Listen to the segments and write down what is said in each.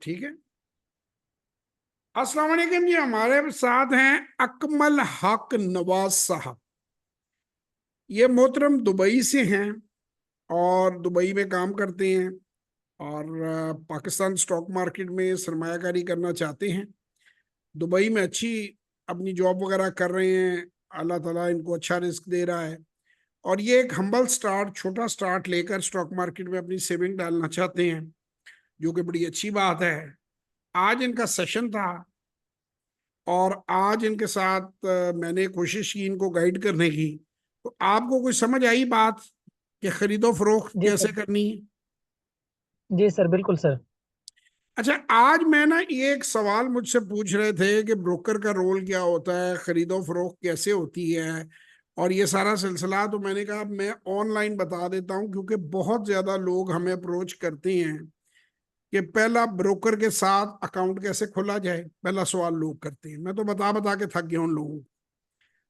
ठीक है। अस्सलाम वालेकुम जी, हमारे साथ हैं अकमल हक नवाज साहब। ये मोहतरम दुबई से हैं और दुबई में काम करते हैं और पाकिस्तान स्टॉक मार्केट में सरमायाकारी करना चाहते हैं। दुबई में अच्छी अपनी जॉब वगैरह कर रहे हैं। अल्लाह ताला इनको अच्छा रिस्क दे रहा है और ये एक हम्बल स्टार्ट, छोटा स्टार्ट लेकर स्टॉक मार्केट में अपनी सेविंग डालना चाहते हैं, जो कि बड़ी अच्छी बात है। आज इनका सेशन था और आज इनके साथ मैंने कोशिश की इनको गाइड करने की। तो आपको कोई समझ आई बात कि खरीदो फरोख्त जी कैसे सर। करनी है? जी सर, बिल्कुल सर। अच्छा, आज मैं ना, ये एक सवाल मुझसे पूछ रहे थे कि ब्रोकर का रोल क्या होता है, खरीदो फरोख्त कैसे होती है और ये सारा सिलसिला। तो मैंने कहा मैं ऑनलाइन बता देता हूँ, क्योंकि बहुत ज्यादा लोग हमें अप्रोच करते हैं कि पहला ब्रोकर के साथ अकाउंट कैसे खोला जाए। पहला सवाल लोग करते हैं, मैं तो बता बता के थक गया उन लोगों को।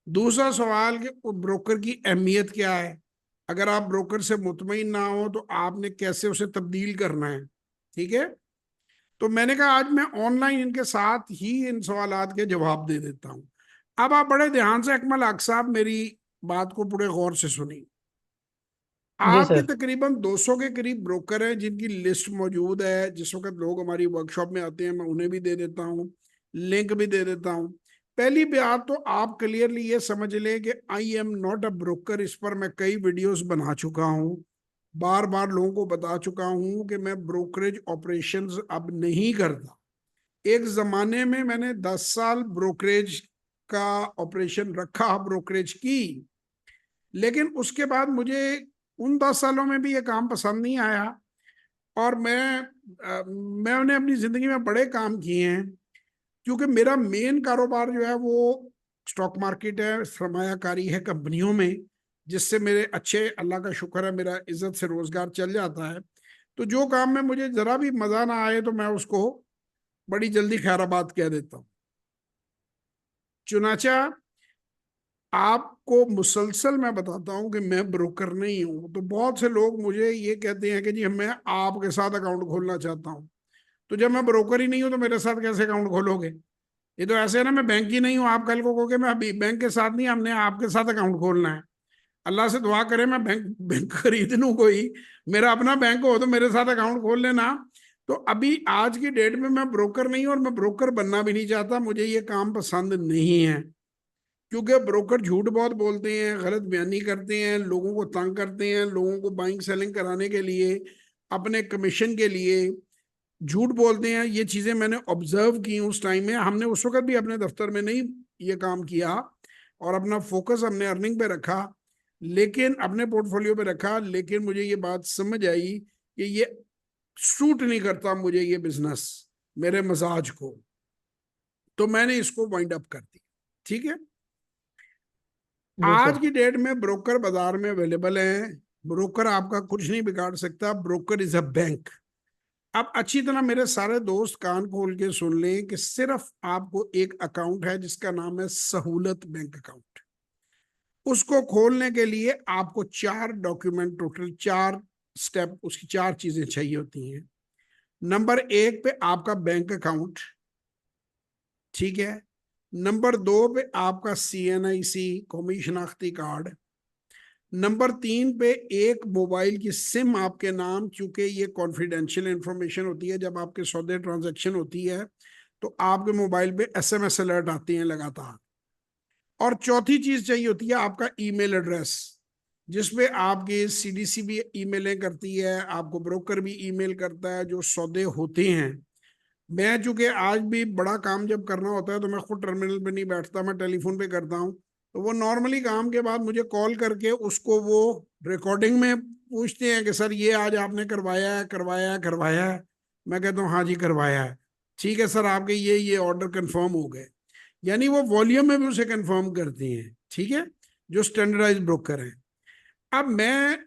दूसरा सवाल कि ब्रोकर की अहमियत क्या है, अगर आप ब्रोकर से मुतमईन ना हो तो आपने कैसे उसे तब्दील करना है। ठीक है। तो मैंने कहा आज मैं ऑनलाइन इनके साथ ही इन सवालात के जवाब दे देता हूं। अब आप बड़े ध्यान से अकमल हक साहब मेरी बात को पूरे गौर से सुनिए। जी आपके सर। तकरीबन 200 के करीब ब्रोकर हैं जिनकी लिस्ट मौजूद है। जिस वक्त लोग हमारी वर्कशॉप में आते हैं मैं उन्हें भी दे देता हूँ, लिंक भी दे देता हूँ। पहली बात तो आप क्लियरली ये समझ लें कि I am not a broker. इस पर मैं कई वीडियोस बना चुका हूँ, बार बार लोगों को बता चुका हूँ कि मैं ब्रोकरेज ऑपरेशंस अब नहीं करता। एक जमाने में मैंने 10 साल ब्रोकरेज का ऑपरेशन रखा, ब्रोकरेज की, लेकिन उसके बाद मुझे उन 10 सालों में भी ये काम पसंद नहीं आया और मैंने अपनी जिंदगी में बड़े काम किए हैं। क्योंकि मेरा मेन कारोबार जो है वो स्टॉक मार्केट है, सरमायाकारी है कंपनियों में, जिससे मेरे अच्छे, अल्लाह का शुक्र है, मेरा इज्जत से रोजगार चल जाता है। तो जो काम में मुझे जरा भी मजा ना आए तो मैं उसको बड़ी जल्दी खैराबाद कह देता हूँ। चुनाचा आपको मुसलसल मैं बताता हूँ कि मैं ब्रोकर नहीं हूँ। तो बहुत से लोग मुझे ये कहते हैं कि जी मैं आपके साथ अकाउंट खोलना चाहता हूँ। तो जब मैं ब्रोकर ही नहीं हूँ तो मेरे साथ कैसे अकाउंट खोलोगे? ये तो ऐसे है ना, मैं बैंक ही नहीं हूँ, आप कल को कहोगे मैं अभी बैंक के साथ नहीं, हमने आपके साथ अकाउंट खोलना है। अल्लाह से दुआ करे मैं बैंक बैंक खरीद लूँ कोई, मेरा अपना बैंक हो तो मेरे साथ अकाउंट खोल लेना। तो अभी आज की डेट में मैं ब्रोकर नहीं हूँ और मैं ब्रोकर बनना भी नहीं चाहता। मुझे ये काम पसंद नहीं है, क्योंकि ब्रोकर झूठ बहुत बोलते हैं, गलत बयानी करते हैं, लोगों को तंग करते हैं, लोगों को बाइंग सेलिंग कराने के लिए, अपने कमीशन के लिए झूठ बोलते हैं। ये चीजें मैंने ऑब्जर्व की उस टाइम में। हमने उस वक्त भी अपने दफ्तर में नहीं ये काम किया और अपना फोकस हमने अर्निंग पे रखा, लेकिन अपने पोर्टफोलियो पे रखा। लेकिन मुझे ये बात समझ आई कि ये सूट नहीं करता मुझे ये बिजनेस, मेरे मजाज को। तो मैंने इसको वाइंड अप कर दिया। ठीक है। जी आज सर। की डेट में ब्रोकर बाजार में अवेलेबल हैं। ब्रोकर आपका कुछ नहीं बिगाड़ सकता। Broker is a bank. अब अच्छी तरह मेरे सारे दोस्त कान खोल के सुन लें कि सिर्फ आपको एक अकाउंट है जिसका नाम है सहूलत बैंक अकाउंट। उसको खोलने के लिए आपको 4 डॉक्यूमेंट, टोटल 4 स्टेप, उसकी 4 चीजें चाहिए होती हैं। नंबर 1 पे आपका बैंक अकाउंट, ठीक है। नंबर 2 पे आपका CNIC, कौमी शनाख्ती कार्ड। नंबर 3 पे एक मोबाइल की सिम आपके नाम, क्योंकि ये कॉन्फिडेंशियल इंफॉर्मेशन होती है। जब आपके सौदे ट्रांजैक्शन होती है तो आपके मोबाइल पे SMS अलर्ट आती हैं लगातार। और चौथी चीज चाहिए होती है आपका ईमेल एड्रेस, जिसपे आपकी CDC भी ईमेलें करती है, आपको ब्रोकर भी ईमेल करता है जो सौदे होते हैं। मैं चूंकि आज भी बड़ा काम जब करना होता है तो मैं खुद टर्मिनल पे नहीं बैठता, मैं टेलीफोन पे करता हूँ। तो वो नॉर्मली काम के बाद मुझे कॉल करके उसको वो रिकॉर्डिंग में पूछते हैं कि सर ये आज आपने करवाया है, करवाया है, करवाया है। मैं कहता हूँ हाँ जी करवाया है। ठीक है सर, आपके ये ऑर्डर कंफर्म हो गए। यानी वो वॉल्यूम में भी उसे कंफर्म करती हैं। ठीक है, जो स्टैंडर्डाइज ब्रोकर हैं। अब मैं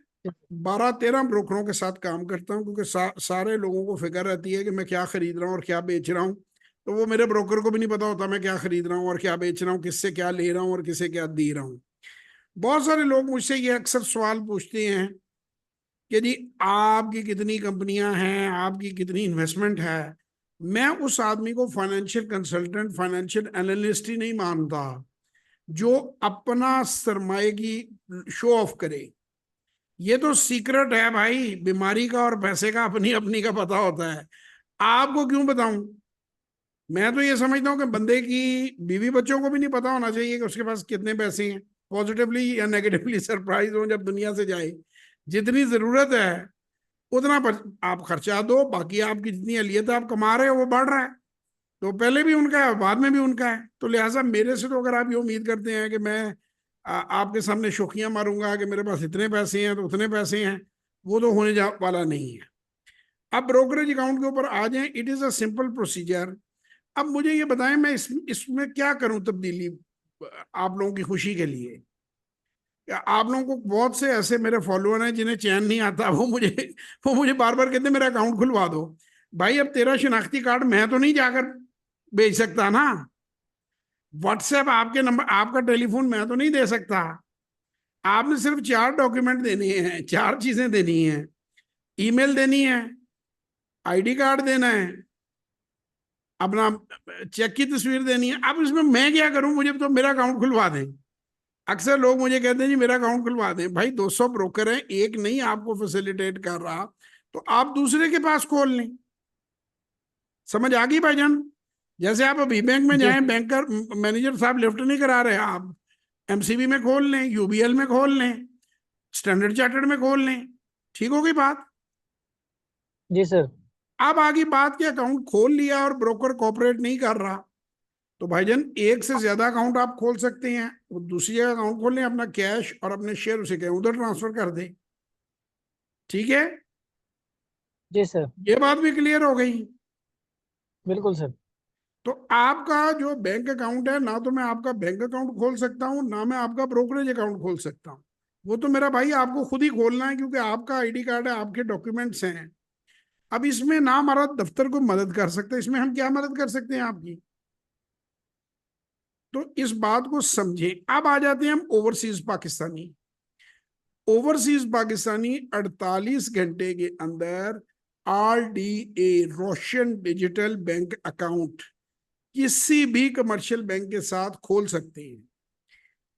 12-13 ब्रोकरों के साथ काम करता हूँ, क्योंकि सारे लोगों को फिक्र रहती है कि मैं क्या खरीद रहा हूँ और क्या बेच रहा हूँ। तो वो मेरे ब्रोकर को भी नहीं पता होता मैं क्या खरीद रहा हूँ और क्या बेच रहा हूँ, किससे क्या ले रहा हूँ और किसे क्या दे रहा हूँ। बहुत सारे लोग मुझसे ये अक्सर सवाल पूछते हैं कि जी आपकी कितनी कंपनियां हैं, आपकी कितनी इन्वेस्टमेंट है। मैं उस आदमी को फाइनेंशियल कंसल्टेंट, फाइनेंशियल एनालिस्ट ही नहीं मानता जो अपना सरमाए की शो ऑफ करे। ये तो सीक्रेट है भाई, बीमारी का और पैसे का अपनी अपनी का पता होता है। आपको क्यों बताऊं? मैं तो ये समझता हूँ कि बंदे की बीवी बच्चों को भी नहीं पता होना चाहिए कि उसके पास कितने पैसे हैं, पॉजिटिवली या नेगेटिवली सरप्राइज हो जब दुनिया से जाए। जितनी जरूरत है उतना आप खर्चा दो, बाकी आपकी जितनी अहलियत आप कमा रहे हो वो बढ़ रहा है, तो पहले भी उनका है बाद में भी उनका है। तो लिहाजा मेरे से तो अगर आप ये उम्मीद करते हैं कि मैं आपके सामने शोखियां मारूंगा कि मेरे पास इतने पैसे हैं तो उतने पैसे हैं, वो तो होने जा वाला नहीं है। अब ब्रोकरेज अकाउंट के ऊपर आ जाएं, it is a simple procedure. अब मुझे ये बताएं मैं इसमें क्या करूं तब्दीली आप लोगों की खुशी के लिए। आप लोगों को बहुत से ऐसे मेरे फॉलोअर हैं जिन्हें चैन नहीं आता, वो मुझे बार बार कहते मेरा अकाउंट खुलवा दो। भाई अब तेरा शिनाख्ती कार्ड मैं तो नहीं जाकर भेज सकता ना, व्हाट्सएप आपके नंबर, आपका टेलीफोन मैं तो नहीं दे सकता। आपने सिर्फ 4 डॉक्यूमेंट देने हैं, 4 चीजें देनी है। ईमेल देनी है, आईडी कार्ड देना है, अपना चेक की तस्वीर देनी है। अब इसमें मैं क्या करूं? मुझे तो मेरा अकाउंट खुलवा दें। अक्सर लोग मुझे कहते हैं जी मेरा अकाउंट खुलवा दें। भाई 200 ब्रोकर हैं, एक नहीं आपको फैसिलिटेट कर रहा तो आप दूसरे के पास खोल लें। समझ आ गई भाईजान? जैसे आप अभी बैंक में जी जाएं, बैंकर मैनेजर साहब लिफ्ट नहीं करा रहे, आप एमसीबी में खोल लें, यूबीएल में खोल लें, स्टैंडर्ड चार्टर्ड में खोल लें। ठीक हो गई बात? जी सर। अब आगे बात के अकाउंट खोल लिया और ब्रोकर कोऑपरेट नहीं कर रहा, तो भाईजान एक से ज्यादा अकाउंट आप खोल सकते हैं। वो दूसरी जगह अकाउंट खोल लें, अपना कैश और अपने शेयर उसे कहें उधर ट्रांसफर कर दे। ठीक है, जी सर। ये बात भी क्लियर हो गई। बिल्कुल सर। तो आपका जो बैंक अकाउंट है ना, तो मैं आपका बैंक अकाउंट खोल सकता हूँ ना मैं आपका ब्रोकरेज अकाउंट खोल सकता हूँ। वो तो मेरा भाई आपको खुद ही खोलना है, क्योंकि आपका आईडी कार्ड है, आपके डॉक्यूमेंट्स हैं। अब इसमें ना हमारा दफ्तर को मदद कर सकते हैं, इसमें हम क्या मदद कर सकते हैं आपकी? तो इस बात को समझें। अब आ जाते हैं हम ओवरसीज पाकिस्तानी। ओवरसीज पाकिस्तानी 48 घंटे के अंदर आरडीए, रोशन डिजिटल बैंक अकाउंट, किसी भी कमर्शियल बैंक के साथ खोल सकते हैं।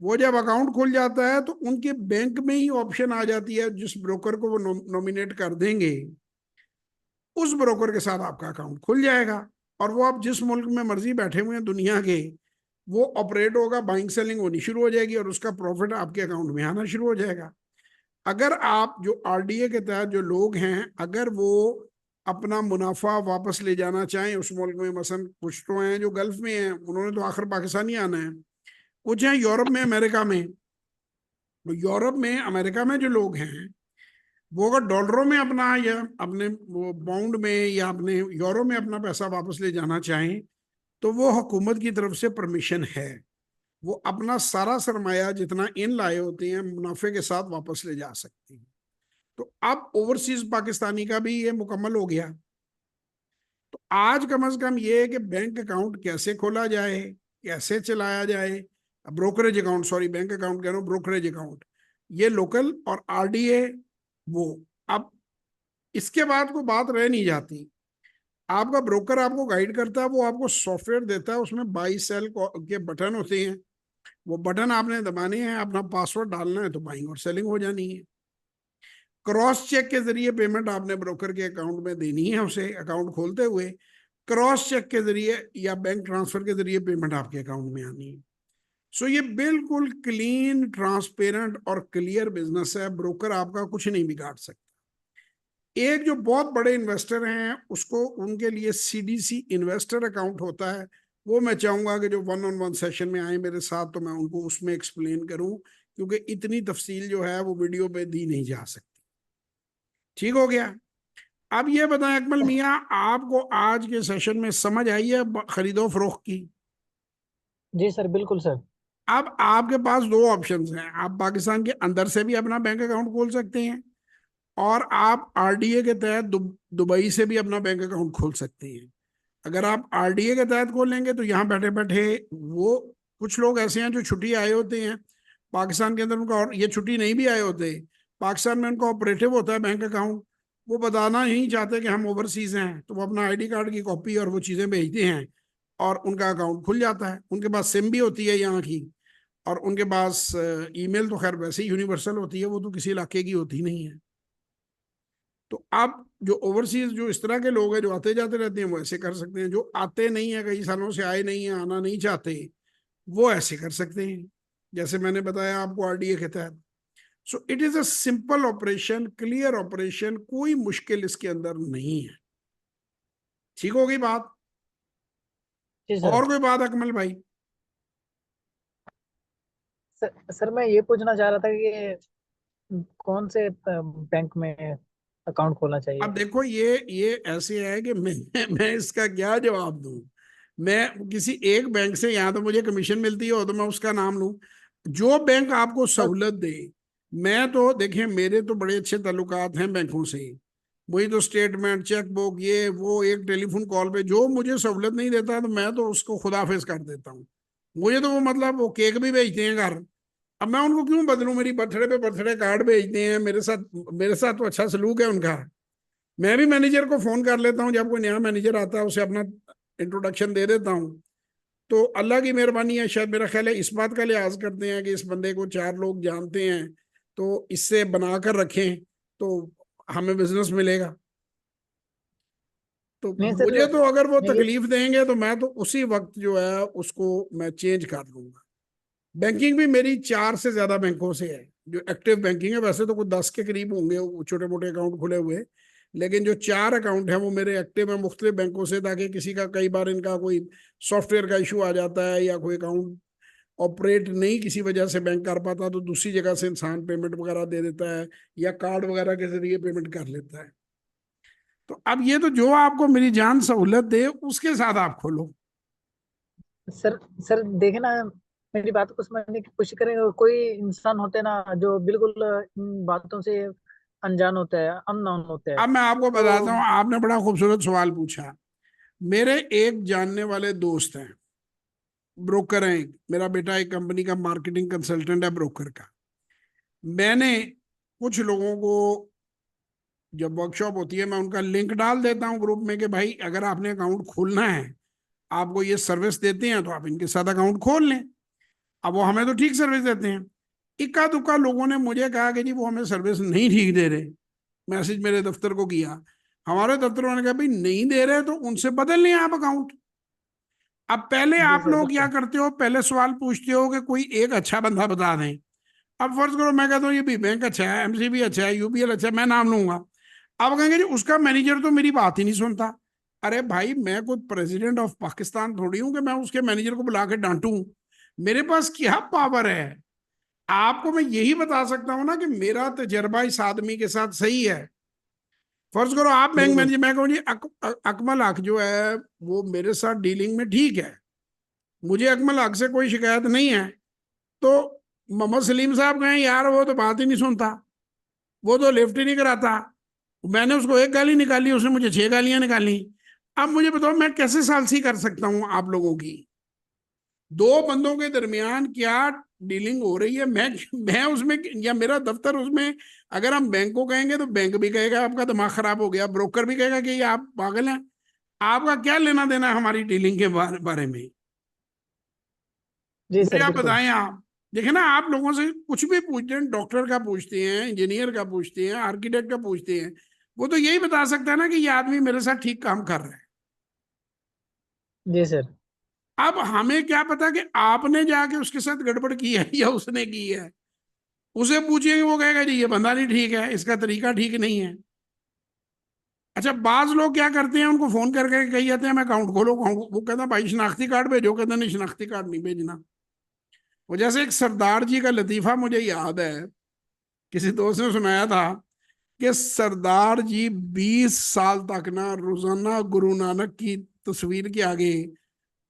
वो जब अकाउंट खुल जाता है तो उनके बैंक में ही ऑप्शन आ जाती है, जिस ब्रोकर को वो नॉमिनेट कर देंगे उस ब्रोकर के साथ आपका अकाउंट खुल जाएगा। और वो आप जिस मुल्क में मर्जी बैठे हुए हैं दुनिया के, वो ऑपरेट होगा, बाइंग सेलिंग होनी शुरू हो जाएगी और उसका प्रॉफिट आपके अकाउंट में आना शुरू हो जाएगा। अगर आप जो आरडीए के तहत जो लोग हैं, अगर वो अपना मुनाफा वापस ले जाना चाहें उस मुल्क में, मसलन कुछ तो हैं जो गल्फ में हैं, उन्होंने तो आखिर पाकिस्तान ही आना है, कुछ हैं यूरोप में, अमेरिका में। तो यूरोप में, अमेरिका में जो लोग हैं, वो अगर डॉलरों में अपना या अपने वो पाउंड में या अपने यूरो में अपना पैसा वापस ले जाना चाहें, तो वो हुकूमत की तरफ से परमिशन है। वो अपना सारा सरमाया जितना इन लाए होते हैं मुनाफे के साथ वापस ले जा सकते हैं। तो अब ओवरसीज पाकिस्तानी का भी ये मुकम्मल हो गया। तो आज कम से कम ये है कि बैंक अकाउंट कैसे खोला जाए, कैसे चलाया जाए। Brokerage account, sorry bank account कह रहा हूँ, ब्रोकरेज अकाउंट ये लोकल, और आरडीए वो। अब इसके बाद कोई बात रह नहीं जाती। आपका ब्रोकर आपको गाइड करता है, वो आपको सॉफ्टवेयर देता है, उसमें बाई सेल के बटन होते हैं। वो बटन आपने दबाने हैं, अपना पासवर्ड डालना है, तो बाइंग और सेलिंग हो जानी है। क्रॉस चेक के जरिए पेमेंट आपने ब्रोकर के अकाउंट में देनी है उसे, अकाउंट खोलते हुए क्रॉस चेक के जरिए या बैंक ट्रांसफर के जरिए पेमेंट आपके अकाउंट में आनी है। सो ये बिल्कुल क्लीन, ट्रांसपेरेंट और क्लियर बिजनेस है, ब्रोकर आपका कुछ नहीं बिगाड़ सकता। एक जो बहुत बड़े इन्वेस्टर हैं उसको, उनके लिए सीडीसी इन्वेस्टर अकाउंट होता है। वो मैं चाहूंगा कि जो 1-on-1 सेशन में आए मेरे साथ, तो मैं उनको उसमें एक्सप्लेन करूं, क्योंकि इतनी तफसील जो है वो वीडियो पे दी नहीं जा सकती। ठीक हो गया? अब ये बताएं अकमल मियाँ, आपको आज के सेशन में समझ आई है खरीदो फरोख्त की? जी सर। बिल्कुल सर। अब आपके पास 2 ऑप्शंस हैं। आप पाकिस्तान के अंदर से भी अपना बैंक अकाउंट खोल सकते हैं, और आप आरडीए के तहत दुबई से भी अपना बैंक अकाउंट खोल सकते हैं। अगर आप आरडीए के तहत खोलेंगे तो यहाँ बैठे बैठे, वो कुछ लोग ऐसे हैं जो छुट्टी आए होते हैं पाकिस्तान के अंदर, उनका, और ये छुट्टी नहीं भी आए होते, पाकिस्तान में उनका ऑपरेटिव होता है बैंक अकाउंट, वो बताना नहीं चाहते कि हम ओवरसीज हैं, तो वो अपना आईडी कार्ड की कॉपी और वो चीज़ें भेजते हैं और उनका अकाउंट खुल जाता है। उनके पास सिम भी होती है यहाँ की, और उनके पास ईमेल तो खैर वैसे ही यूनिवर्सल होती है, वो तो किसी इलाके की होती नहीं है। तो आप जो ओवरसीज जो इस तरह के लोग हैं जो आते जाते रहते हैं वो ऐसे कर सकते हैं, जो आते नहीं है, कई सालों से आए नहीं है, आना नहीं चाहते, वो ऐसे कर सकते हैं, जैसे मैंने बताया आपको आरडीए के तहत। So it is a simple operation, clear operation, कोई मुश्किल इसके अंदर नहीं है। ठीक हो गई बात? जी सर। और कोई बात अकमल भाई? सर मैं ये पूछना चाह रहा था कि कौन से बैंक में अकाउंट खोलना चाहिए। अब देखो ये ऐसे है कि मैं इसका क्या जवाब दूं। मैं किसी एक बैंक से, यहाँ तो मुझे कमीशन मिलती हो तो मैं उसका नाम लूं, जो बैंक आपको सर सहूलत दे। मैं तो देखिए, मेरे तो बड़े अच्छे ताल्लुकात हैं बैंकों से, वही तो स्टेटमेंट, चेकबुक, ये वो, एक टेलीफोन कॉल पे जो मुझे सहूलत नहीं देता तो मैं तो उसको खुदाफिज कर देता हूँ। मुझे तो वो मतलब वो केक भी भेजते हैं घर, अब मैं उनको क्यों बदलूं? मेरी बर्थडे पे बर्थडे कार्ड भेजते हैं, मेरे साथ तो अच्छा सलूक है उनका। मैं भी मैनेजर को फोन कर लेता हूँ, जब कोई नया मैनेजर आता है उसे अपना इंट्रोडक्शन दे देता हूँ। तो अल्लाह की मेहरबानी है, शायद मेरा ख्याल है इस बात का लिहाज करते हैं कि इस बंदे को चार लोग जानते हैं, तो इससे बना कर रखें तो हमें बिजनेस मिलेगा। तो नहीं सर, मुझे तो अगर वो मैं ये तकलीफ देंगे तो मैं तो उसी वक्त जो है उसको मैं चेंज कर लूंगा। बैंकिंग भी मेरी 4 से ज्यादा बैंकों से है जो एक्टिव बैंकिंग है, वैसे तो कुछ 10 के करीब होंगे छोटे मोटे अकाउंट खुले हुए, लेकिन जो 4 अकाउंट है वो मेरे एक्टिव है मुख्तलिफ बैंकों से, ताकि किसी का कई बार इनका कोई सॉफ्टवेयर का इशू आ जाता है या कोई अकाउंट ऑपरेट नहीं किसी वजह से बैंक कर पाता, तो दूसरी जगह से इंसान पेमेंट वगैरह दे देता है या कार्ड वगैरह के जरिए पेमेंट कर लेता है। तो अब ये तो जो आपको मेरी जान सहूलत दे उसके साथ आप खोलो। सर सर देखे ना, मेरी बात को समझने की कोशिश करें। कोई इंसान होते हैं ना जो बिल्कुल इन बातों से अनजान होता है, अननोन होता है। अब मैं आपको बताता तो हूँ, आपने बड़ा खूबसूरत सवाल पूछा। मेरे एक जानने वाले दोस्त हैं, ब्रोकर हैं, मेरा बेटा एक कंपनी का मार्केटिंग कंसल्टेंट है ब्रोकर का। मैंने कुछ लोगों को, जब वर्कशॉप होती है मैं उनका लिंक डाल देता हूँ ग्रुप में कि भाई अगर आपने अकाउंट खोलना है, आपको ये सर्विस देते हैं तो आप इनके साथ अकाउंट खोल लें। अब वो हमें तो ठीक सर्विस देते हैं। इक्का दुक्का लोगों ने मुझे कहा कि जी वो हमें सर्विस नहीं ठीक दे रहे, मैसेज मेरे दफ्तर को किया। हमारे दफ्तर वाले ने कहा भाई नहीं दे रहे तो उनसे बदल लें आप अकाउंट। अब पहले जी आप सर लोग क्या बिल्कुल। करते हो, पहले सवाल पूछते हो कि कोई एक अच्छा बंदा बता दें। अब फर्ज करो मैं कहता हूँ ये भी बैंक अच्छा है, एमसीबी अच्छा है, यूबीएल अच्छा है, मैं नाम लूंगा। अब कहेंगे जी उसका मैनेजर तो मेरी बात ही नहीं सुनता। अरे भाई मैं कोई प्रेसिडेंट ऑफ पाकिस्तान थोड़ी हूं कि मैं उसके मैनेजर को बुला के डांटूं। मेरे पास क्या पावर है? आपको मैं यही बता सकता हूं ना कि मेरा तजर्बा इस आदमी के साथ सही है। फर्ज करो आप बैंक बिल्कुल मैनेजर, मैं कहूँ जी अकमल हक जो है वो मेरे साथ डीलिंग में ठीक है, मुझे अकमल हक से कोई शिकायत नहीं है, तो मोहम्मद सलीम साहब कहें यार वो तो बात ही नहीं सुनता, वो तो लिफ्ट ही नहीं कराता, मैंने उसको एक गाली निकाली उसने मुझे 6 गालियां निकाली। अब मुझे बताओ मैं कैसे सालसी कर सकता हूं आप लोगों की? दो बंदों के दरमियान क्या डीलिंग हो रही है, मैं उसमें या मेरा दफ्तर उसमें? अगर हम बैंक को कहेंगे तो बैंक भी कहेगा आपका दिमाग खराब हो गया, ब्रोकर भी कहेगा कि ये आप पागल हैं। आपका क्या लेना देना है हमारी डीलिंग के बारे में? जी मुझे सर आप बिल्कुल। बताएं। आप देखें ना, आप लोगों से कुछ भी पूछते हैं, डॉक्टर का पूछते हैं, इंजीनियर का पूछते हैं, आर्किटेक्ट का पूछते हैं, वो तो यही बता सकता है ना कि ये आदमी मेरे साथ ठीक काम कर रहा है। जी सर। अब हमें क्या पता कि आपने जाके उसके साथ गड़बड़ की है या उसने की है? उसे पूछिए, वो कहेगा जी ये बंदा नहीं ठीक है, इसका तरीका ठीक नहीं है। अच्छा, बाज लोग क्या करते हैं, उनको फोन करके कही जाते हैं मैं अकाउंट खोलो अकाउंट, वो कहता भाई शनाख्ती कार्ड भेजो, कहता नहीं शनाख्ती कार्ड नहीं भेजना। वो जैसे एक सरदार जी का लतीफा मुझे याद है, किसी दोस्त ने सुनाया था कि सरदार जी 20 साल तक ना रोजाना गुरु नानक की तस्वीर के आगे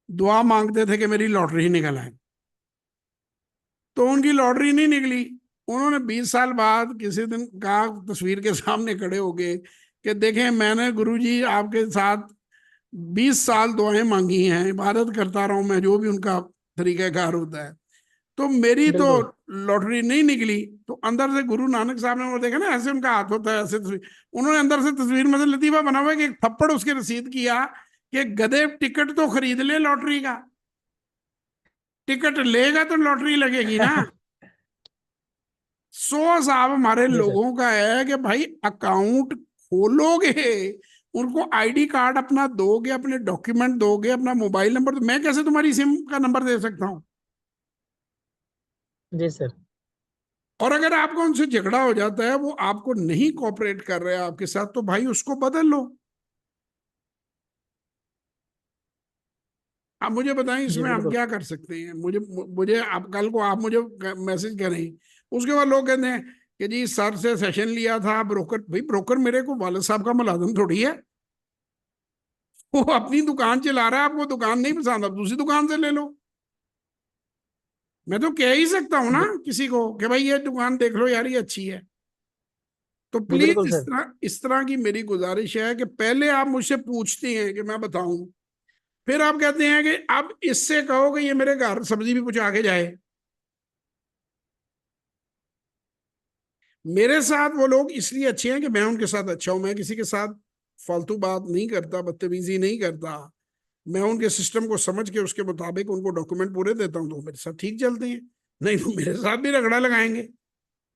दुआ मांगते थे कि मेरी लॉटरी निकल आए। तो उनकी लॉटरी नहीं निकली। उन्होंने 20 साल बाद किसी दिन कहा तस्वीर के सामने खड़े हो गए कि देखें मैंने गुरुजी आपके साथ 20 साल दुआएं मांगी हैं, इबादत करता रहा हूं मैं, जो भी उनका तरीकाकार होता है। तो मेरी तो बिल्कुल। लॉटरी नहीं निकली। तो अंदर से गुरु नानक साहब ने वो देखा ना, ऐसे उनका हाथ होता है ऐसे तस्वीर, उन्होंने अंदर से तस्वीर में से लतीफा बना हुआ है कि एक थप्पड़ उसके रसीद किया कि गधे टिकट तो खरीद ले लॉटरी का, टिकट लेगा तो लॉटरी लगेगी ना। सोच आप हमारे जी सर। लोगों का है कि भाई अकाउंट खोलोगे, उनको आईडी कार्ड अपना दोगे, अपने डॉक्यूमेंट दोगे, अपना मोबाइल नंबर, तो मैं कैसे तुम्हारी सिम का नंबर दे सकता हूँ? जी सर। और अगर आपको उनसे झगड़ा हो जाता है, वो आपको नहीं कोऑपरेट कर रहे हैं आपके साथ, तो भाई उसको बदल लो। आप मुझे बताएं जी इसमें हम बिल्कुल। क्या कर सकते हैं? मुझे मुझे आप कल को आप मुझे मैसेज करें, उसके बाद लोग कहते हैं कि जी सर से सेशन लिया था ब्रोकर। भाई ब्रोकर मेरे को वाले साहब का मुलाजिम थोड़ी है, वो अपनी दुकान चला रहा है, आपको दुकान नहीं पसंद, आप दूसरी दुकान से ले लो। मैं तो कह ही सकता हूँ ना जी किसी को कि भाई ये दुकान देख लो यार, ये अच्छी है। तो जी प्लीज बिल्कुल सर। इस तरह की मेरी गुजारिश है कि पहले आप मुझसे पूछते हैं कि मैं बताऊं, फिर आप कहते हैं कि अब इससे कहो कि ये मेरे घर सब्जी भी पहुंचा के जाए। मेरे साथ वो लोग इसलिए अच्छे हैं कि मैं उनके साथ अच्छा हूं, मैं किसी के साथ फालतू बात नहीं करता, बदतमीजी नहीं करता। मैं उनके सिस्टम को समझ के उसके मुताबिक उनको डॉक्यूमेंट पूरे देता हूं, तो वो मेरे साथ ठीक चलते हैं। नहीं तो मेरे साथ भी रगड़ा लगाएंगे।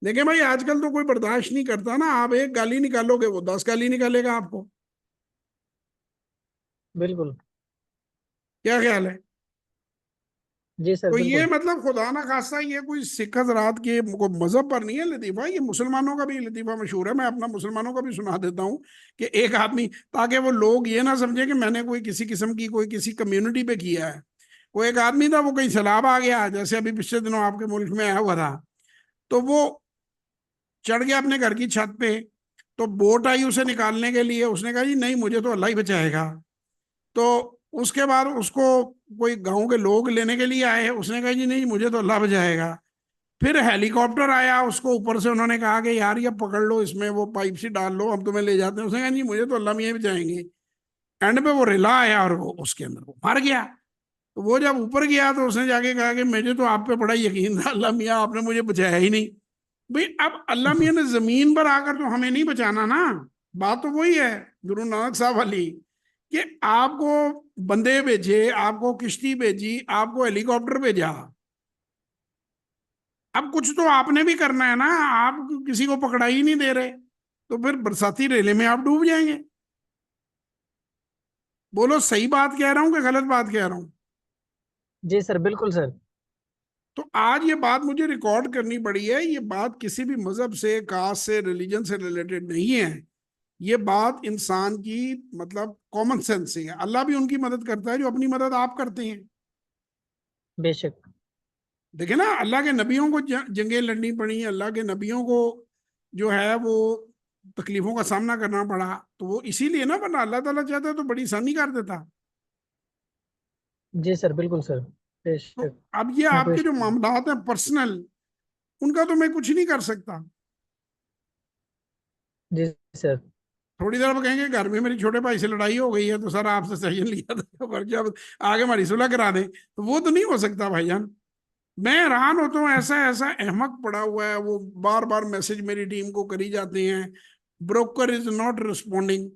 देखिए भाई आजकल तो कोई बर्दाश्त नहीं करता ना, आप एक गाली निकालोगे वो 10 गाली निकालेगा आपको। बिल्कुल। क्या ख्याल है? जी सर तो ये बिल्कुल। मतलब खुदा ना खास्ता ये कोई सिख हजरात के मजहब पर नहीं है लतीफा, ये मुसलमानों का भी लतीफा मशहूर है। मैं अपना मुसलमानों का भी सुना देता हूँ कि एक आदमी, ताकि वो लोग ये ना समझे कि मैंने कोई किसी किस्म की कोई किसी कम्युनिटी पे किया है। वो एक आदमी था, वो कहीं सैलाब आ गया, जैसे अभी पिछले दिनों आपके मुल्क में आया हुआ था, तो वो चढ़ गया अपने घर की छत पे। तो बोट आई उसे निकालने के लिए, उसने कहा जी नहीं मुझे तो अल्लाह ही बचाएगा। तो उसके बाद उसको कोई गांव के लोग लेने के लिए आए, उसने कहा जी नहीं मुझे तो अल्लाह बचाएगा। फिर हेलीकॉप्टर आया, उसको ऊपर से उन्होंने कहा कि यार ये पकड़ लो, इसमें वो पाइप सी डाल लो, हम तुम्हें ले जाते हैं। उसने कहा जी मुझे तो अल्लाह मियाँ बचाएंगे। एंड पे वो रिला आया और वो उसके अंदर वो मर गया। तो वो जब ऊपर गया तो उसने जाके कहा कि मुझे तो आप पे बड़ा यकीन था अल्लाह मियाँ, आपने मुझे बचाया ही नहीं। भाई अब अल्लाह मियाँ ने जमीन पर आकर तो हमें नहीं बचाना ना। बात तो वही है गुरु नानक साहब वाली, कि आपको बंदे भेजे, आपको किश्ती भेजी, आपको हेलीकॉप्टर भेजा। अब कुछ तो आपने भी करना है ना, आप किसी को पकड़ा ही नहीं दे रहे, तो फिर बरसाती रेले में आप डूब जाएंगे। बोलो सही बात कह रहा हूं कि गलत बात कह रहा हूं? जी सर बिल्कुल सर। तो आज ये बात मुझे रिकॉर्ड करनी पड़ी है, ये बात किसी भी मजहब से, कास्ट से, रिलीजन से रिलेटेड नहीं है। ये बात इंसान की मतलब कॉमन सेंस से है। अल्लाह भी उनकी मदद करता है जो अपनी मदद आप करते हैं। बेशक। देखे ना, अल्लाह के नबियों को जंगें लड़नी पड़ी, अल्लाह के नबियों को जो है वो तकलीफों का सामना करना पड़ा, तो वो इसीलिए ना, वरना अल्लाह ताला चाहता तो बड़ी आसानी कर देता। जी सर बिल्कुल सर। तो बेशक। अब ये मैं कोई आपके जो मामलात हैं पर्सनल, उनका तो मैं कुछ नहीं कर सकता। जी सर। थोड़ी देर में कहेंगे घर में मेरी छोटे भाई से लड़ाई हो गई है तो सर आपसे सही लिया था पर जब आगे हमारी सुलह करा दें, तो वो तो नहीं हो सकता भाईजान। मैं हैरान होता हूँ, ऐसा ऐसा अहमक पड़ा हुआ है, वो बार बार मैसेज मेरी टीम को करी जाते हैं, ब्रोकर इज नॉट रिस्पॉन्डिंग।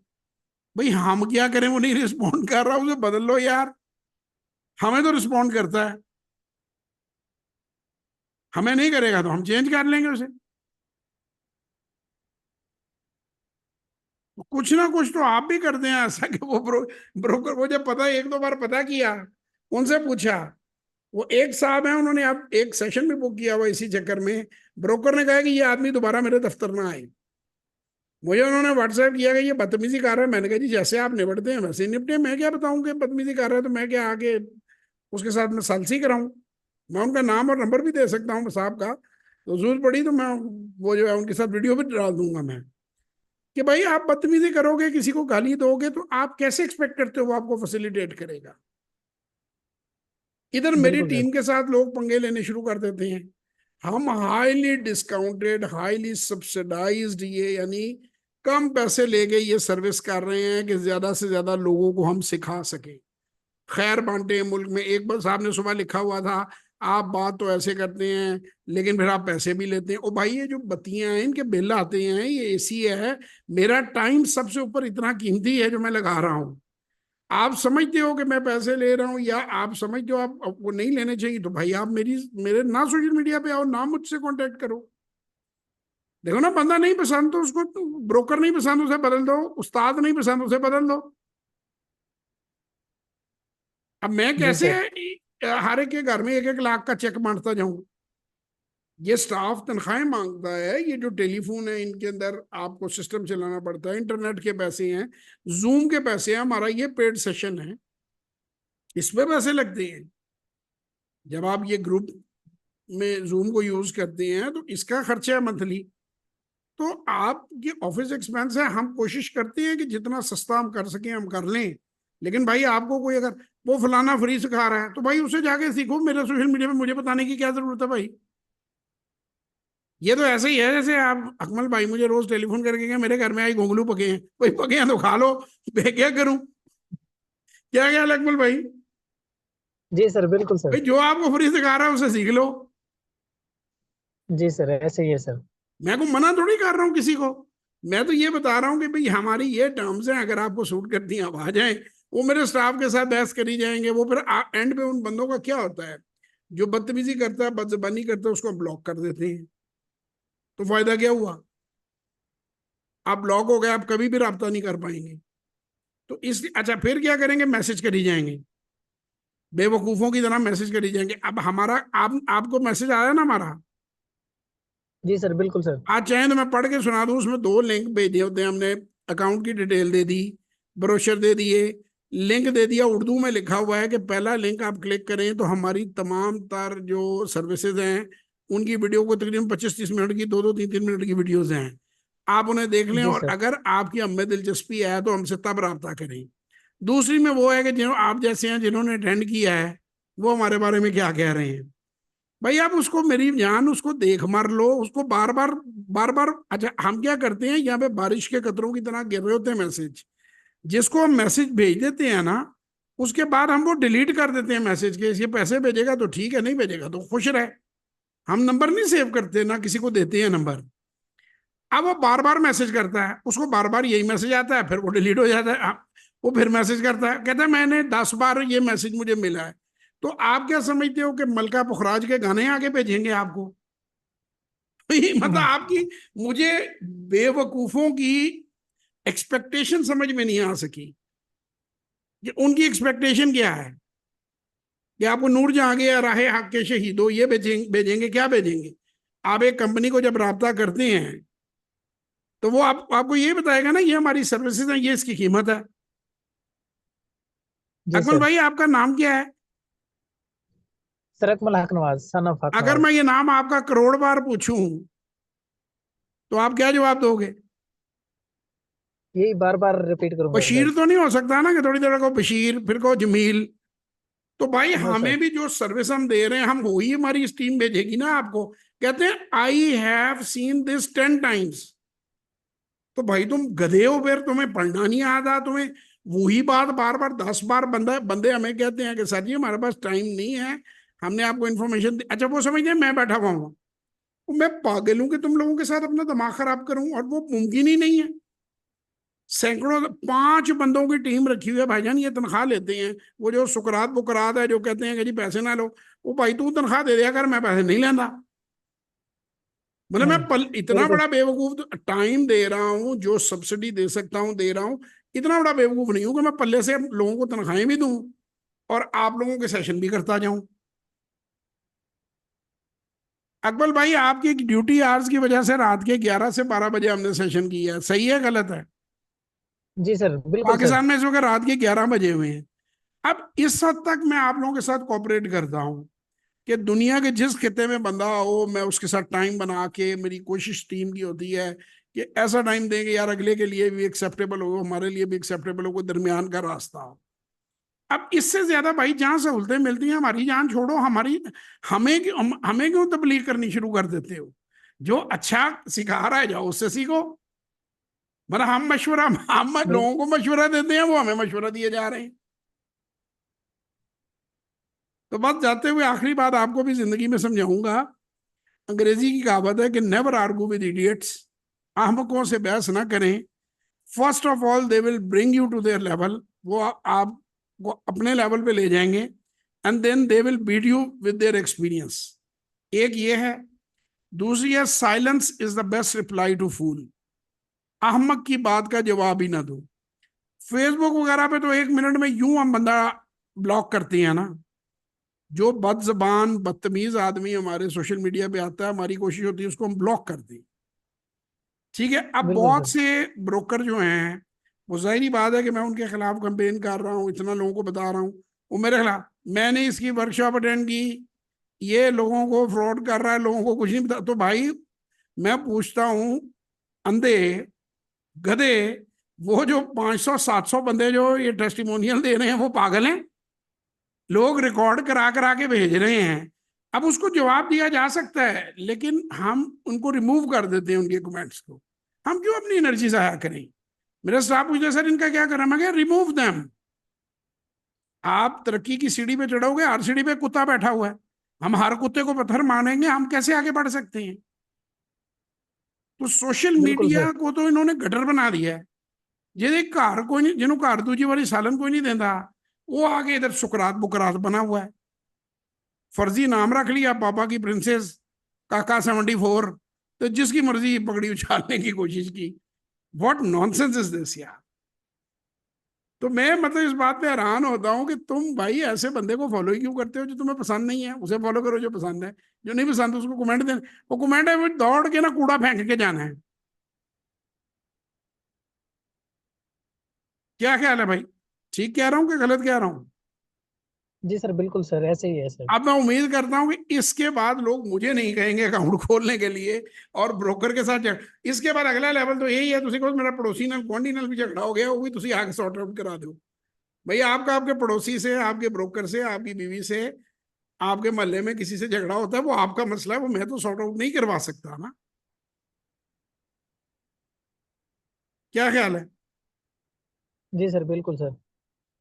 भाई हम क्या करें, वो नहीं रिस्पॉन्ड कर रहा, उसे बदल लो यार। हमें तो रिस्पॉन्ड करता है, हमें नहीं करेगा तो हम चेंज कर लेंगे उसे। तो कुछ ना कुछ तो आप भी करते हैं ऐसा कि वो ब्रोकर, वो जब पता एक दो बार पता किया, उनसे पूछा, वो एक साहब है, उन्होंने अब एक सेशन भी बुक किया हुआ इसी चक्कर में। ब्रोकर ने कहा कि ये आदमी दोबारा मेरे दफ्तर में आए। मुझे उन्होंने व्हाट्सएप किया कि ये बदतमीजी कर रहा है। मैंने कहा जी जैसे आप निपटते हैं वैसे ही निपटे, मैं क्या बताऊं कि बदतमीजी कर रहा है, तो मैं क्या आगे उसके साथ मैं सालसी कराऊं? मैं उनका नाम और नंबर भी दे सकता हूँ साहब का, तो जरूरत पड़ी तो मैं वो जो है उनके साथ वीडियो भी डाल दूंगा मैं, कि भाई आप बदतमीजी करोगे, किसी को गाली दोगे, तो आप कैसे एक्सपेक्ट करते हो वो आपको फैसिलिटेट करेगा? इधर मेरी बिल्कुल सर। टीम के साथ लोग पंगे लेने शुरू कर देते हैं। हम हाईली डिस्काउंटेड, हाईली सब्सिडाइज्ड, ये यानी कम पैसे लेके ये सर्विस कर रहे हैं कि ज्यादा से ज्यादा लोगों को हम सिखा सके, खैर बांटे मुल्क में। एक बार साहब ने सुबह लिखा हुआ था आप बात तो ऐसे करते हैं लेकिन फिर आप पैसे भी लेते हैं। ओ भाई ये जो बत्तियां हैं इनके बिल आते हैं, ये एसी है, मेरा टाइम सबसे ऊपर इतना कीमती है जो मैं लगा रहा हूँ। आप समझते हो कि मैं पैसे ले रहा हूँ, या आप समझते हो आप वो नहीं लेने चाहिए, तो भाई आप मेरे ना सोशल मीडिया पे आओ, ना मुझसे कांटेक्ट करो। देखो ना, बंदा नहीं पसंद तो उसको, ब्रोकर नहीं पसंद उसे बदल दो, उस्ताद नहीं पसंद उसे बदल दो। अब मैं जी कैसे सर। हर एक के घर में 1-1 लाख का चेक बांटता जाऊं? ये स्टाफ तनख्वाहें मांगता है, ये जो टेलीफोन है इनके अंदर आपको सिस्टम चलाना पड़ता है, इंटरनेट के पैसे हैं, जूम के पैसे हैं, हमारा ये पेड सेशन है, इस पे पैसे लगते हैं। जब आप ये ग्रुप में जूम को यूज करते हैं तो इसका खर्चा है मंथली। तो आप ये ऑफिस एक्सपेंस है, हम कोशिश करते हैं कि जितना सस्ता हम कर सकें हम कर लें। लेकिन भाई आपको कोई अगर वो फलाना फ्री सिखा रहा है तो भाई उसे जाके सीखो, मेरे सोशल मीडिया पे मुझे बताने की क्या जरूरत है भाई। ये तो ऐसे ही है जैसे आप अकमल भाई मुझे रोज टेलीफोन करके कहें मेरे घर में आई घोंगलू पके हैं, भाई पके हैं तो खा लो, मैं क्या करूं? क्या ख्याल है अकमल भाई? जी सर, बिल्कुल सर। भाई जो आपको फ्री सिखा रहा है उसे सीख लो। जी सर, ऐसे ही है सर। मैं को मना थोड़ी कर रहा हूँ किसी को, मैं तो ये बता रहा हूँ कि भाई हमारी ये टर्म्स हैं, अगर आपको सूट करती हैं आप आ जाएं। वो मेरे स्टाफ के साथ बहस करी जाएंगे, वो फिर एंड पे उन बंदों का क्या होता है, जो बदतमीजी करता है, बदजबानी करता है, उसको ब्लॉक कर देते हैं। तो फायदा क्या हुआ? आप ब्लॉक हो गए, आप कभी भी रब्ता नहीं कर पाएंगे। तो इसलिए अच्छा फिर क्या करेंगे, मैसेज करी जाएंगे, बेवकूफों की तरह मैसेज करी जाएंगे। अब हमारा आपको मैसेज आया ना हमारा, जी सर, बिल्कुल सर। आज चाहे तो मैं पढ़ के सुना दूं, उसमें 2 लिंक भेजे होते हैं हमने। अकाउंट की डिटेल दे दी, ब्रोशर दे दिए, लिंक दे दिया, उर्दू में लिखा हुआ है कि पहला लिंक आप क्लिक करें तो हमारी तमाम तर जो सर्विसेज हैं उनकी वीडियो को, तकरीबन 25-30 मिनट की, 2-2, 3-3 मिनट की वीडियोज हैं, आप उन्हें देख लें, जी और सर। अगर आपकी हमें दिलचस्पी है तो हमसे तब रब्ता करें। दूसरी में वो है कि जो आप जैसे हैं जिन्होंने अटेंड किया है वो हमारे बारे में क्या कह रहे हैं। भाई आप उसको, मेरी जान, उसको देख मार लो, उसको बार बार बार बार। अच्छा हम क्या करते हैं, यहाँ पे बारिश के कतरों की तरह गिर रहे होते हैं मैसेज, जिसको हम मैसेज भेज देते हैं ना, उसके बाद हम वो डिलीट कर देते हैं मैसेज के, ये पैसे भेजेगा तो ठीक है, नहीं भेजेगा तो खुश रहे। हम नंबर नहीं सेव करते ना किसी को देते हैं नंबर। अब वो बार बार मैसेज करता है, उसको बार बार यही मैसेज आता है, फिर वो डिलीट हो जाता है। वो फिर मैसेज करता है, कहता है मैंने 10 बार ये मैसेज मुझे मिला है। तो आप क्या समझते हो कि मलका पुखराज के गाने आगे भेजेंगे आपको? मतलब आपकी, मुझे बेवकूफों की एक्सपेक्टेशन समझ में नहीं आ सकी कि उनकी एक्सपेक्टेशन क्या है, कि आपको नूर जहां या राहे हक के शहीदों ये भेजेंगे, भेजेंगे क्या भेजेंगे? आप एक कंपनी को जब राब्ता करते हैं तो वो आपको ये बताएगा ना, ये हमारी सर्विसेज है, ये इसकी कीमत है। जी अकमल सर। भाई आपका नाम क्या है? सर अकमल हक नवाज, सन ऑफ हक अगर नवाज। मैं ये नाम आपका करोड़ बार पूछूं तो आप क्या जवाब दोगे? यही बार बार रिपीट करूंगा बशीर सर। तो नहीं हो सकता ना कि थोड़ी देर को बशीर फिर को जमील? तो भाई नो हमें सर। भी जो सर्विस हम दे रहे हैं, हम वही हमारी टीम भेजेगी ना आपको। कहते हैं I have seen this 10 times. तो भाई तुम गधे हो, फिर तुम्हें पढ़ना नहीं आता, तुम्हें वही बात बार बार 10 बार, बंदा बंदे हमें कहते हैं कि सर जी हमारे पास टाइम नहीं है, हमने आपको इन्फॉर्मेशन दी। अच्छा वो समझते हैं मैं बैठा हुआ हूँ, मैं पागल हूं कि तुम लोगों के साथ अपना दिमाग खराब करूं, और वो मुमकिन ही नहीं है। सैकड़ों 5 बंदों की टीम रखी हुई है भाईजान, ये तनख्वाह लेते हैं। वो जो सुकरात बुकरात है जो कहते हैं कि जी पैसे ना लो, वो भाई तू तनख्वाह दे दिया कर, मैं पैसे नहीं लेता। मतलब मैं इतना बिल्कुल। बड़ा बेवकूफ, टाइम दे रहा हूं, जो सब्सिडी दे सकता हूं दे रहा हूं। इतना बड़ा बेवकूफ नहीं हूं कि मैं पल्ले से लोगों को तनख्वाहें भी दूं और आप लोगों के सेशन भी करता जाऊं। अकबल भाई आपकी ड्यूटी आवर्स की वजह से रात के 11 से 12 बजे हमने सेशन किया है, सही है गलत है? जी सर, बिल्कुल सर। पाकिस्तान में इस वक्त रात के 11 बजे हुए हैं। अब इस हद तक मैं आप लोगों के साथ कोऑपरेट करता हूं कि दुनिया के जिस खिते में बंदा हो, मैं उसके साथ टाइम बना के, मेरी कोशिश टीम की होती है कि ऐसा टाइम देंगे यार अगले के लिए भी एक्सेप्टेबल हो, हमारे लिए भी एक्सेप्टेबल हो, कोई दरमियान का रास्ता हो। अब इससे ज्यादा भाई जहां सहूलतें मिलती हैं, हमारी जान छोड़ो, हमारी हमें क्यों तबलीग करनी शुरू कर देते हो? जो अच्छा सिखा रहा है जाओ उससे सीखो। मतलब हम बिल, लोगों को मशवरा देते हैं, वो हमें मशवरा दिए जा रहे हैं। तो बस जाते हुए आखिरी बात आपको भी जिंदगी में समझाऊंगा। अंग्रेजी की कहावत है कि नेवर आर्गू विद इडियट्स, अहमकों से बहस ना करें। First of all they will bring you to their level, वो आपको अपने लेवल पे ले जाएंगे, and then they will beat you with their experience. एक ये है। दूसरी है, silence is the best reply to fool. अहमक की बात का जवाब ही ना दो। फेसबुक वगैरह पे तो 1 मिनट में यूं हम बंदा ब्लॉक करते हैं ना। जो बदजबान बदतमीज आदमी हमारे सोशल मीडिया पे आता है, हमारी कोशिश होती है उसको हम ब्लॉक कर दें। ठीक है। अब बिल्कुल बहुत सर। से ब्रोकर जो हैं, वो जाहिर बात है कि मैं उनके खिलाफ कंपेन कर रहा हूँ, इतना लोगों को बता रहा हूँ, वो मेरे खिलाफ, मैंने इसकी वर्कशॉप अटेंड की, ये लोगों को फ्रॉड कर रहा है, लोगों को कुछ नहीं बता। तो भाई मैं पूछता हूँ, अंधे गधे, वो जो 500-700 बंदे जो ये टेस्टिमोनियल दे रहे हैं वो पागल हैं? लोग रिकॉर्ड करा करा के भेज रहे हैं। अब उसको जवाब दिया जा सकता है, लेकिन हम उनको रिमूव कर देते हैं उनके कमेंट्स को। हम क्यों अपनी एनर्जी जाया करें? मेरा स्टाफ पूछता है सर इनका क्या करना, मैं क्या, रिमूव देम। आप तरक्की की सीढ़ी पे चढ़ोगे, हर सीढ़ी पे कुत्ता बैठा हुआ है, हम हर कुत्ते को पत्थर मारेंगे, हम कैसे आगे बढ़ सकते हैं? तो सोशल बिल्कुल मीडिया सर। को तो इन्होंने गटर बना दिया है। ਜਿਹਦੇ ਘਰ कोई नहीं, जिन्हों घर दूजी वाली सालन कोई नहीं देता, वो आगे इधर सुकरात बुकरात बना हुआ है। फर्जी नाम रख लिया, पापा की प्रिंसेस, काका 74, तो जिसकी मर्जी पगड़ी उछालने की कोशिश की। व्हाट नॉनसेंस इज दिस यार। तो मैं मतलब इस बात पे हैरान होता हूँ कि तुम भाई ऐसे बंदे को फॉलो ही क्यों करते हो जो तुम्हें पसंद नहीं है। उसे फॉलो करो जो पसंद है, जो नहीं पसंद उसको कमेंट देना। वो कमेंट है वो दौड़ के ना कूड़ा फेंक के जाना है। क्या ख्याल है भाई? ठीक कह रहा हूँ कि गलत कह रहा हूँ? जी सर, बिल्कुल सर, ऐसे ही है सर। अब मैं उम्मीद करता हूं कि इसके बाद लोग मुझे नहीं कहेंगे अकाउंट खोलने के लिए और ब्रोकर के साथ इसके बाद अगला लेवल तो यही है, तुसी को मेरा पड़ोसी नाल गुआंढी नाल भी झगड़ा हो गया, वो भी तुसी आके सॉर्ट आउट करा दो। भाई आपका आपके पड़ोसी से, आपके ब्रोकर से, आपकी बीवी से, आपके मोहल्ले में किसी से झगड़ा होता है, वो आपका मसला है, वो मैं तो सॉर्ट आउट नहीं करवा सकता ना। क्या ख्याल है? जी सर, बिल्कुल सर।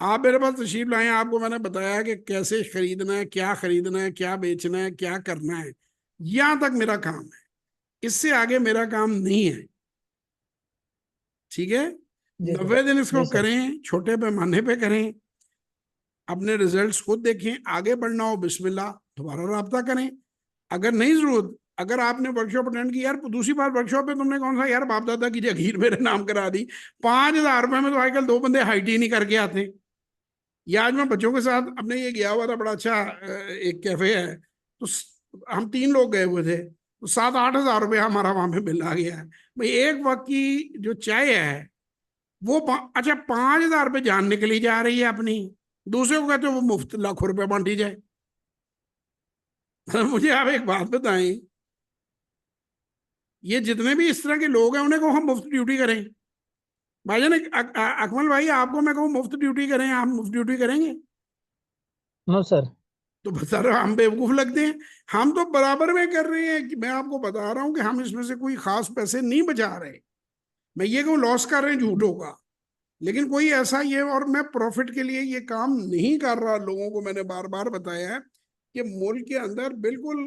आप मेरे पास तशरीफ लाए, आपको मैंने बताया कि कैसे खरीदना है, क्या खरीदना है, क्या बेचना है, क्या करना है। यहां तक मेरा काम है, इससे आगे मेरा काम नहीं है। ठीक है। जी सर। 90 दिन इसको जी सर। करें, छोटे पैमाने पे करें, अपने रिजल्ट्स खुद देखें। आगे बढ़ना हो बिस्मिल्लाह, दोबारा रब्ता करें। अगर नहीं जरूरत, अगर आपने वर्कशॉप अटेंड की, यार दूसरी बार वर्कशॉप पे तुमने कौन सा यार बाप दादा की जागीर मेरे नाम करा दी, 5,000 रुपए में तो आजकल 2 बंदे हाइट ही नहीं करके आते। या आज मैं बच्चों के साथ अपने ये गया हुआ था, बड़ा अच्छा एक कैफे है, तो हम 3 लोग गए हुए थे, तो 7-8 हज़ार रुपया हमारा वहां पे बिल आ गया है। भाई एक वक्त की जो चाय है वो अच्छा 5,000 रुपये जान निकली जा रही है अपनी, दूसरे को कहते हो वो मुफ्त लाखों रुपए बांटी जाए। मुझे आप एक बात बताएं, ये जितने भी इस तरह के लोग हैं उन्हें को हम मुफ्त ड्यूटी करें? भाईजान अकमल भाई, आपको मैं कहूँ मुफ्त ड्यूटी करें, आप मुफ्त ड्यूटी करेंगे? No sir. तो सर हम बेवकूफ लगते हैं। हम तो बराबर में कर रहे हैं, कि मैं आपको बता रहा हूं कि हम इसमें से कोई खास पैसे नहीं बचा रहे। मैं ये कहूँ लॉस कर रहे हैं, झूठ होगा। लेकिन कोई ऐसा ये, और मैं प्रॉफिट के लिए ये काम नहीं कर रहा। लोगों को मैंने बार बार बताया है कि मुल्क के अंदर बिल्कुल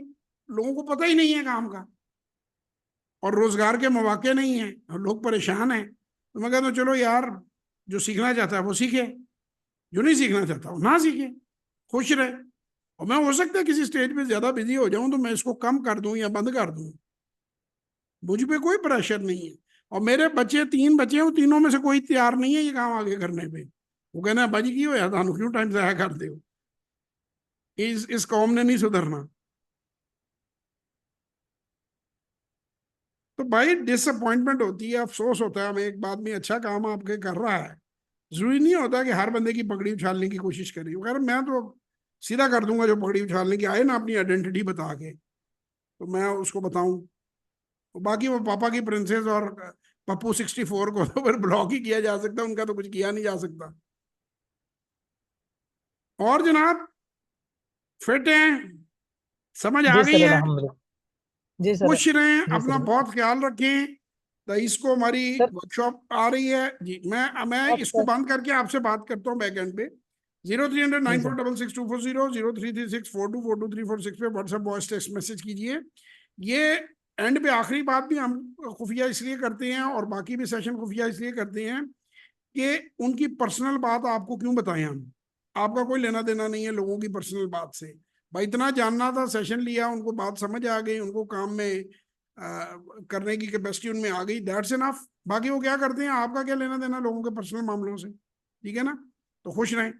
लोगों को पता ही नहीं है काम का, और रोजगार के मौके नहीं है, और लोग परेशान हैं। तो मैं कहता हूँ चलो यार, जो सीखना चाहता है वो सीखे, जो नहीं सीखना चाहता वो ना सीखे, खुश रहे। और मैं हो सकता है किसी स्टेज पे ज्यादा बिजी हो जाऊं तो मैं इसको कम कर दूं या बंद कर दूं, मुझ पे कोई प्रेशर नहीं है। और मेरे बच्चे 3 बच्चे हैं, तीनों में से कोई तैयार नहीं है ये काम आगे करने पे। वो कहना है बाजी की होया थानू क्यों टाइम जाया करते हो, इस कौम ने नहीं सुधरना। तो भाई डिसअपॉइंटमेंट होती है, अफसोस होता है हमें, एक बात में अच्छा काम आपके कर रहा है, जरूरी नहीं होता कि हर बंदे की पगड़ी उछालने की कोशिश करें। अगर मैं तो सीधा कर दूंगा, जो पगड़ी उछालने की आए ना अपनी आइडेंटिटी बता के, तो मैं उसको बताऊं। तो बाकी वो पापा की प्रिंसेस और पप्पू 64 को तो फिर ब्लॉक ही किया जा सकता, उनका तो कुछ किया नहीं जा सकता। और जनाब, फिट हैं, समझ आ जी गई सर, है, अल्हम्दुलिल्लाह। जी सर। खुश रहें, जी अपना सर। बहुत ख्याल रखें। तो इसको हमारी सर वर्कशॉप आ रही है जी, मैं आप इसको सर। बंद करके आपसे बात करता हूँ बैक एंड पे। 0300946624 033642423426 पे व्हाट्सएप वॉइस टेक्स्ट मैसेज कीजिए। ये एंड पे आखिरी बात भी हम खुफिया इसलिए करते हैं और बाकी भी सेशन खुफिया इसलिए करते हैं कि उनकी पर्सनल बात आपको क्यों बताएं हम। आपका कोई लेना देना नहीं है लोगों की पर्सनल बात से। भाई इतना जानना था, सेशन लिया, उनको बात समझ आ गई, उनको काम में करने की कैपेसिटी उनमें आ गई, दैट्स इनफ। बाकी वो क्या करते हैं, आपका क्या लेना देना लोगों के पर्सनल मामलों से, ठीक है ना। तो खुश रहें।